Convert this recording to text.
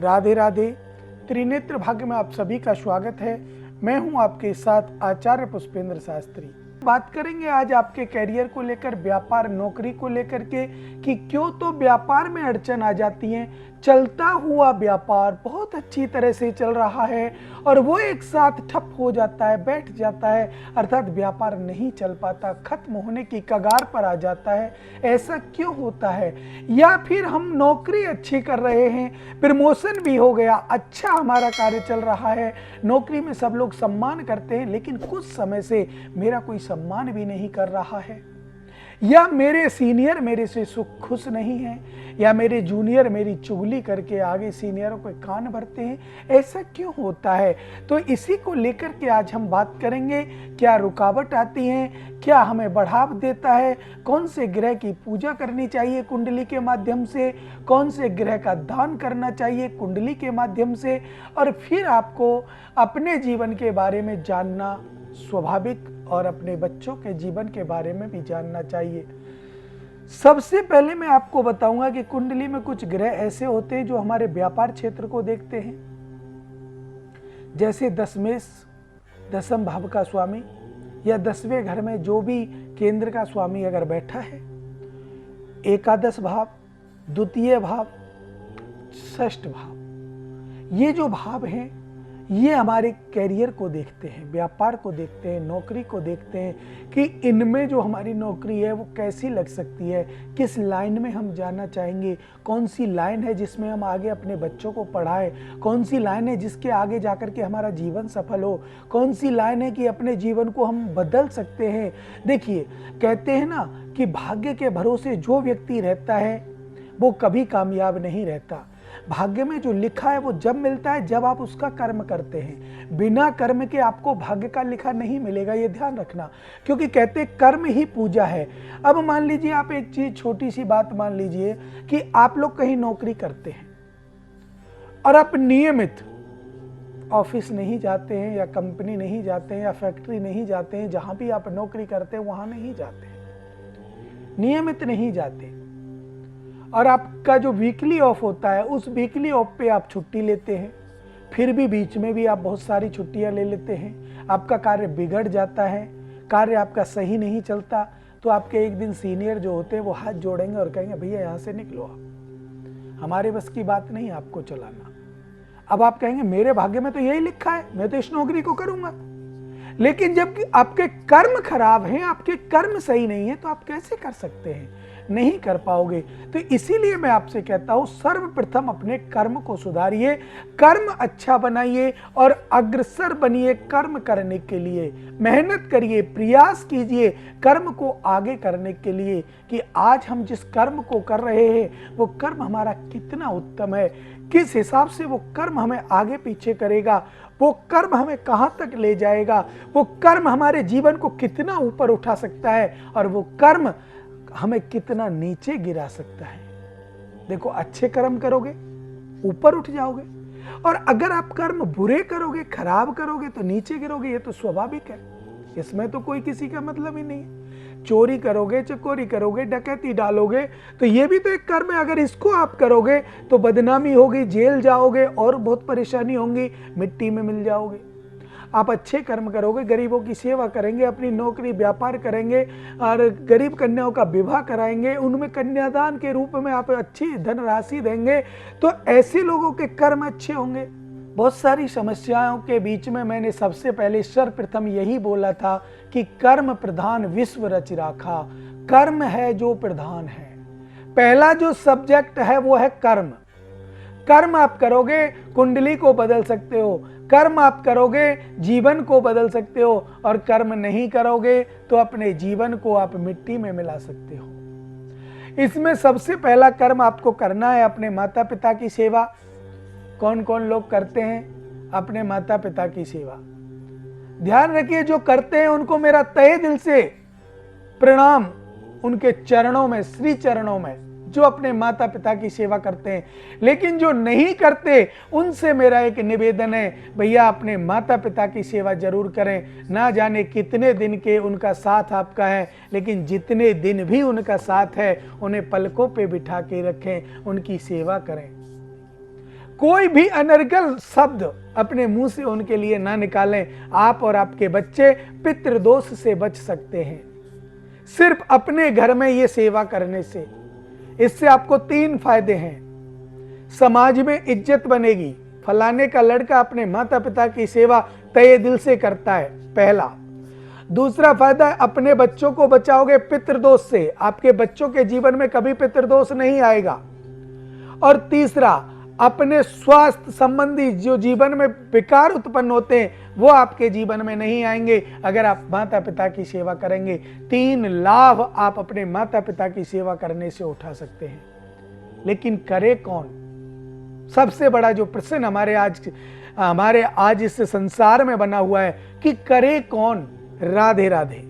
राधे राधे। त्रिनेत्र भाग्य में आप सभी का स्वागत है। मैं हूं आपके साथ आचार्य पुष्पेंद्र शास्त्री। बात करेंगे आज आपके करियर को लेकर, व्यापार नौकरी को लेकर के कि क्यों तो व्यापार में अड़चन आ जाती है। चलता हुआ व्यापार बहुत अच्छी तरह से चल रहा है और वो एक साथ ठप हो जाता है, बैठ जाता है, अर्थात व्यापार नहीं चल पाता, खत्म होने की कगार पर आ जाता है। ऐसा क्यों होता है? या फिर हम नौकरी अच्छी कर रहे हैं, प्रमोशन भी हो गया, अच्छा हमारा कार्य चल रहा है, नौकरी में सब लोग सम्मान करते हैं, लेकिन कुछ समय से मेरा कोई सम्मान भी नहीं कर रहा है, या मेरे सीनियर मेरे से खुश नहीं है, या मेरे जूनियर मेरी चुगली करके आगे सीनियरों को कान भरते हैं। ऐसा क्यों होता है? तो इसी को लेकर के आज हम बात करेंगे। क्या रुकावट आती है? क्या हमें बढ़ाव देता है? कौन से ग्रह की पूजा करनी चाहिए कुंडली के माध्यम से? कौन से ग्रह का दान करना चाहिए कुंडली के माध्यम से? और फिर आपको अपने जीवन के बारे में जानना स्वाभाविक और अपने बच्चों के जीवन के बारे में भी जानना चाहिए। सबसे पहले मैं आपको बताऊंगा कि कुंडली में कुछ ग्रह ऐसे होते हैं जो हमारे व्यापार क्षेत्र को देखते हैं, जैसे दशमेश दसम भाव का स्वामी या 10वें घर में जो भी केंद्र का स्वामी अगर बैठा है, एकादश भाव, द्वितीय भाव, षष्ठ भाव, ये जो भाव हैं ये हमारे कैरियर को देखते हैं, व्यापार को देखते हैं, नौकरी को देखते हैं कि इनमें जो हमारी नौकरी है वो कैसी लग सकती है, किस लाइन में हम जाना चाहेंगे, कौन सी लाइन है जिसमें हम आगे अपने बच्चों को पढ़ाएं, कौन सी लाइन है जिसके आगे जाकर के हमारा जीवन सफल हो, कौन सी लाइन है कि अपने जीवन को हम बदल सकते हैं। देखिए, कहते हैं ना कि भाग्य के भरोसे जो व्यक्ति रहता है वो कभी कामयाब नहीं रहता। भाग्य में जो लिखा है वो जब मिलता है जब आप उसका कर्म करते हैं। बिना कर्म के आपको भाग्य का लिखा नहीं मिलेगा, ये ध्यान रखना, क्योंकि कहते हैं कर्म ही पूजा है। अब मान लीजिए, आप एक चीज, छोटी सी बात मान लीजिए कि आप लोग कहीं नौकरी करते हैं और आप नियमित ऑफिस नहीं जाते हैं, या कंपनी नहीं जाते हैं, या फैक्ट्री नहीं जाते हैं, जहां भी आप नौकरी करते हैं वहां नहीं जाते, नियमित नहीं जाते, और आपका जो वीकली ऑफ होता है उस वीकली ऑफ पे आप छुट्टी लेते हैं, फिर भी बीच में भी आप बहुत सारी छुट्टियां ले लेते हैं, आपका कार्य बिगड़ जाता है, कार्य आपका सही नहीं चलता, तो आपके एक दिन सीनियर जो होते हैं वो हाथ जोड़ेंगे और कहेंगे भैया यहाँ से निकलो, आप, हमारे बस की बात नहीं आपको चलाना। अब आप कहेंगे मेरे भाग्य में तो यही लिखा है, मैं तो इस नौकरी को करूंगा। लेकिन जब आपके कर्म खराब हैं, आपके कर्म सही नहीं है, तो आप कैसे कर सकते हैं? नहीं कर पाओगे। तो इसीलिए मैं आपसे कहता हूं, सर्वप्रथम अपने कर्म को सुधारिए, कर्म अच्छा बनाइए और अग्रसर बनिए कर्म करने के लिए। मेहनत करिए, प्रयास कीजिए कर्म को आगे करने के लिए कि आज हम जिस कर्म को कर रहे हैं वो कर्म हमारा कितना उत्तम है, किस हिसाब से वो कर्म हमें आगे पीछे करेगा, वो कर्म हमें कहां तक ले जाएगा, वो कर्म हमारे जीवन को कितना ऊपर उठा सकता है और वो कर्म हमें कितना नीचे गिरा सकता है। देखो, अच्छे कर्म करोगे ऊपर उठ जाओगे, और अगर आप कर्म बुरे करोगे, खराब करोगे तो नीचे गिरोगे। ये तो स्वाभाविक है, इसमें तो कोई किसी का मतलब ही नहीं है। चोरी करोगे, चकोरी करोगे, डकैती डालोगे, तो ये भी तो एक कर्म है। अगर इसको आप करोगे तो बदनामी होगी, जेल जाओगे और बहुत परेशानी होंगी, मिट्टी में मिल जाओगे। आप अच्छे कर्म करोगे, गरीबों की सेवा करेंगे, अपनी नौकरी व्यापार करेंगे और गरीब कन्याओं का विवाह कराएंगे, उनमें कन्यादान के रूप में आप अच्छी धनराशि देंगे, तो ऐसे लोगों के कर्म अच्छे होंगे। बहुत सारी समस्याओं के बीच में मैंने सबसे पहले सर्वप्रथम यही बोला था कि कर्म प्रधान विश्व रच राखा। कर्म है जो प्रधान है, पहला जो सब्जेक्ट है वो है कर्म। कर्म आप करोगे कुंडली को बदल सकते हो, कर्म आप करोगे जीवन को बदल सकते हो, और कर्म नहीं करोगे तो अपने जीवन को आप मिट्टी में मिला सकते हो। इसमें सबसे पहला कर्म आपको करना है अपने माता पिता की सेवा। कौन कौन लोग करते हैं अपने माता पिता की सेवा? ध्यान रखिए, जो करते हैं उनको मेरा तहे दिल से प्रणाम, उनके चरणों में, श्री चरणों में, जो अपने माता पिता की सेवा करते हैं। लेकिन जो नहीं करते उनसे मेरा एक निवेदन है, भैया अपने माता पिता की सेवा जरूर करें। ना जाने कितने दिन के उनका साथ आपका है, लेकिन जितने दिन भी उनका साथ है उन्हें पलकों पे बिठा के रखें, उनकी सेवा करें। कोई भी अनर्गल शब्द अपने मुंह से उनके लिए ना निकालें। आप और आपके बच्चे पितृदोष से बच सकते हैं सिर्फ अपने घर में ये सेवा करने से। इससे आपको 3 फायदे हैं। समाज में इज्जत बनेगी। फलाने का लड़का अपने माता पिता की सेवा तहे दिल से करता है, पहला। दूसरा फायदा है, अपने बच्चों को बचाओगे पितृदोष से। आपके बच्चों के जीवन में कभी पितृदोष नहीं आएगा। और तीसरा, अपने स्वास्थ्य संबंधी जो जीवन में विकार उत्पन्न होते हैं वो आपके जीवन में नहीं आएंगे अगर आप माता पिता की सेवा करेंगे। 3 लाभ आप अपने माता पिता की सेवा करने से उठा सकते हैं। लेकिन करे कौन? सबसे बड़ा जो प्रश्न हमारे आज इस संसार में बना हुआ है कि करे कौन। राधे राधे।